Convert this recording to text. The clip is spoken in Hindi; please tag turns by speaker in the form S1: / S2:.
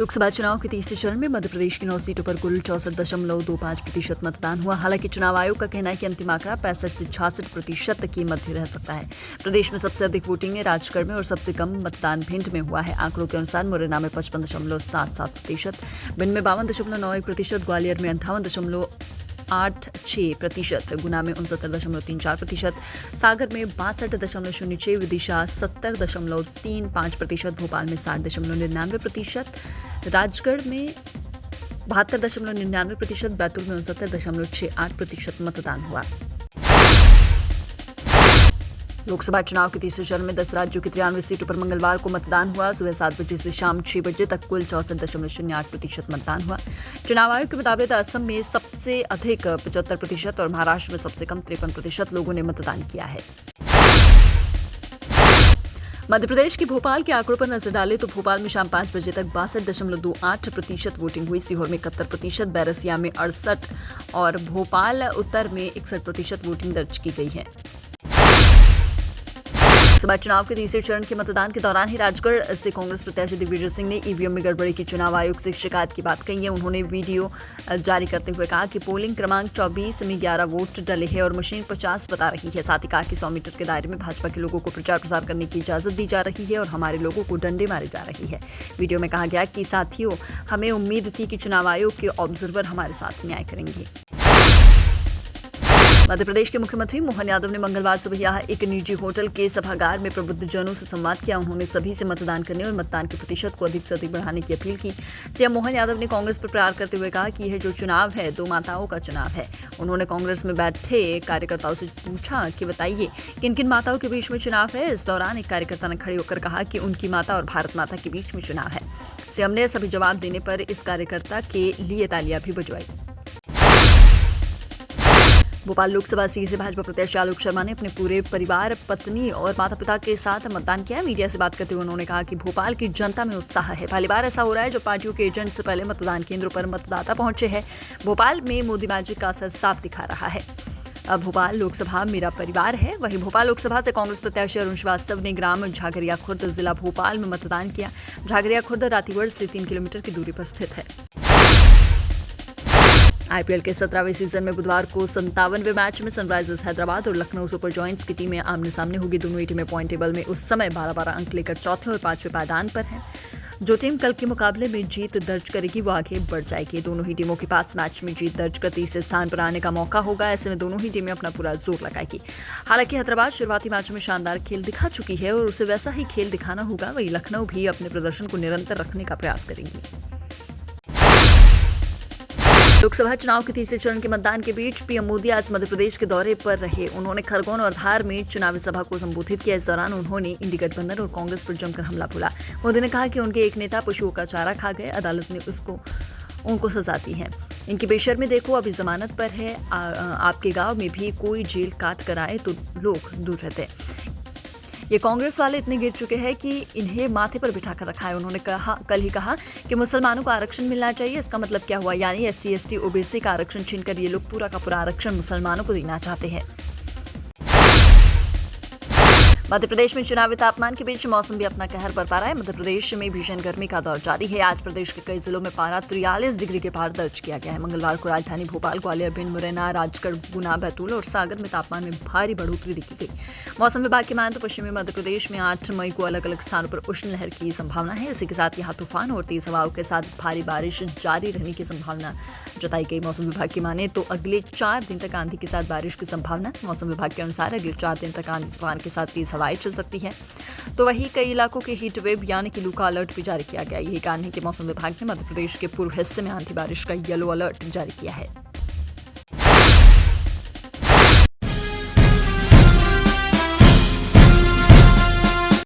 S1: लोकसभा चुनाव के तीसरे चरण में मध्य प्रदेश की 9 सीटों पर कुल 64.25% मतदान हुआ। हालांकि चुनाव आयोग का कहना है कि अंतिम आंकड़ा 65 से 66% के मध्य रह सकता है। प्रदेश में सबसे अधिक वोटिंग राजगढ़ में और सबसे कम मतदान भिंड में हुआ है। आंकड़ों के अनुसार मुरैना में 55.77%, भिंड में 52.91%, ग्वालियर में 58.86%, गुना में 69.34%, सागर में 62.06%, विदिशा 70.35%, भोपाल में 60.99%, राजगढ़ में 72.99%, बैतूल में 69.68% मतदान हुआ। लोकसभा चुनाव के तीसरे चरण में 10 राज्यों की 93 सीटों पर मंगलवार को मतदान हुआ। सुबह 7 बजे से शाम 6 बजे तक कुल 64.08% मतदान हुआ। चुनाव आयोग के मुताबिक असम में सबसे अधिक 75% और महाराष्ट्र में सबसे कम 53% लोगों ने मतदान किया है। मध्य प्रदेश के भोपाल के आंकड़ों पर नजर डालें तो भोपाल में शाम 5 बजे तक 62.28% वोटिंग हुई। सीहोर में 71%, बैरसिया में 68% और भोपाल उत्तर में 61% वोटिंग दर्ज की गई है। लोकसभा चुनाव के तीसरे चरण के मतदान के दौरान ही राजगढ़ से कांग्रेस प्रत्याशी दिग्विजय सिंह ने ईवीएम में गड़बड़ी की चुनाव आयोग से शिकायत की बात कही है। उन्होंने वीडियो जारी करते हुए कहा कि पोलिंग क्रमांक 24 में 11 वोट डले हैं और मशीन 50 बता रही है। साथ ही कहा कि 100 मीटर के दायरे में भाजपा के लोगों को प्रचार प्रसार करने की इजाजत दी जा रही है और हमारे लोगों को डंडे मारे जा रही है। वीडियो में कहा गया कि साथियों, हमें उम्मीद थी कि चुनाव आयोग के ऑब्जर्वर हमारे साथ न्याय करेंगे। मध्य प्रदेश के मुख्यमंत्री मोहन यादव ने मंगलवार सुबह यहाँ एक निजी होटल के सभागार में प्रबुद्धजनों से संवाद किया। उन्होंने सभी से मतदान करने और मतदान के प्रतिशत को अधिक से अधिक बढ़ाने की अपील की। सीएम मोहन यादव ने कांग्रेस पर प्रहार करते हुए कहा कि यह जो चुनाव है 2 माताओं का चुनाव है। उन्होंने कांग्रेस में बैठे कार्यकर्ताओं से पूछा कि बताइए किन किन माताओं के बीच में चुनाव है। इस दौरान एक कार्यकर्ता ने खड़े होकर कहा कि उनकी माता और भारत माता के बीच में चुनाव है। सीएम ने सभी जवाब देने पर इस कार्यकर्ता के लिए तालियां भी बजवाई। भोपाल लोकसभा सीट से भाजपा प्रत्याशी आलोक शर्मा ने अपने पूरे परिवार, पत्नी और माता पिता के साथ मतदान किया। मीडिया से बात करते हुए उन्होंने कहा कि भोपाल की जनता में उत्साह है। पहली बार ऐसा हो रहा है जो पार्टियों के एजेंट से पहले मतदान केंद्रों पर मतदाता पहुंचे हैं। भोपाल में मोदी मैजिक का असर साफ दिखा रहा है। अब भोपाल लोकसभा मेरा परिवार है। वहीं भोपाल लोकसभा से कांग्रेस प्रत्याशी अरुण श्रीवास्तव ने ग्राम झागरिया खुर्द, जिला भोपाल में मतदान किया। झागरिया खुर्द रातीगढ़ से 3 किलोमीटर की दूरी पर स्थित है। आईपीएल के 17वें सीजन में बुधवार को 57वें मैच में सनराइजर्स हैदराबाद और लखनऊ सुपर जॉयंट्स की टीमें आमने सामने होगी। दोनों ही टीमें पॉइंट टेबल में उस समय 12-12 अंक लेकर चौथे और 5वें पायदान पर हैं। जो टीम कल के मुकाबले में जीत दर्ज करेगी वो आगे बढ़ जाएगी। दोनों ही टीमों के पास मैच में जीत दर्ज कर तीसरे स्थान पर आने का मौका होगा। ऐसे में दोनों ही टीमें अपना पूरा जोर लगाएगी। हालांकि हैदराबाद शुरुआती मैचों में शानदार खेल दिखा चुकी है और उसे वैसा ही खेल दिखाना होगा। वहीं लखनऊ भी अपने प्रदर्शन को निरंतर रखने का प्रयास करेंगी। लोकसभा चुनाव के तीसरे चरण के मतदान के बीच पीएम मोदी आज मध्य प्रदेश के दौरे पर रहे। उन्होंने खरगोन और धार में चुनावी सभा को संबोधित किया। इस दौरान उन्होंने इंडी गठबंधन और कांग्रेस पर जमकर हमला बोला। मोदी ने कहा कि उनके एक नेता पशुओं का चारा खा गए, अदालत ने उनको सजा दी है। इनकी बेशर्मी देखो, अभी जमानत पर है। आपके गांव में भी कोई जेल काट कर आए तो लोग दूर रहते। ये कांग्रेस वाले इतने गिर चुके हैं कि इन्हें माथे पर बिठाकर रखा है। उन्होंने कल ही कहा कि मुसलमानों को आरक्षण मिलना चाहिए। इसका मतलब क्या हुआ? यानी SC ST OBC का आरक्षण छीनकर ये लोग पूरा का पूरा आरक्षण मुसलमानों को देना चाहते हैं। मध्य प्रदेश में चुनावी तापमान के बीच मौसम भी अपना कहर बरपा रहा है। मध्य प्रदेश में भीषण गर्मी का दौर जारी है। आज प्रदेश के कई जिलों में पारा 43 डिग्री के पार दर्ज किया गया है। मंगलवार को राजधानी भोपाल, ग्वालियर, भिंड, मुरैना, राजगढ़, गुना, बैतूल और सागर में तापमान में भारी बढ़ोतरी देखी गई। मौसम विभाग की माने तो पश्चिमी मध्य प्रदेश में 8 मई को अलग अलग स्थानों पर उष्ण लहर की संभावना है। इसी के साथ यहाँ तूफान और तेज हवाओं के साथ भारी बारिश जारी रहने की संभावना जताई गई। मौसम विभाग की माने तो अगले 4 दिन तक आंधी के साथ बारिश की संभावना। मौसम विभाग के अनुसार अगले 4 दिन तक आंधी तूफान के साथ तेज हवाएं चल सकती है। तो वहीं कई इलाकों के हीट वेव यानी कि लू का अलर्ट भी जारी किया गया। यही कारण है कि मौसम विभाग ने मध्य प्रदेश के पूर्व हिस्से में आंधी बारिश का येलो अलर्ट जारी किया है।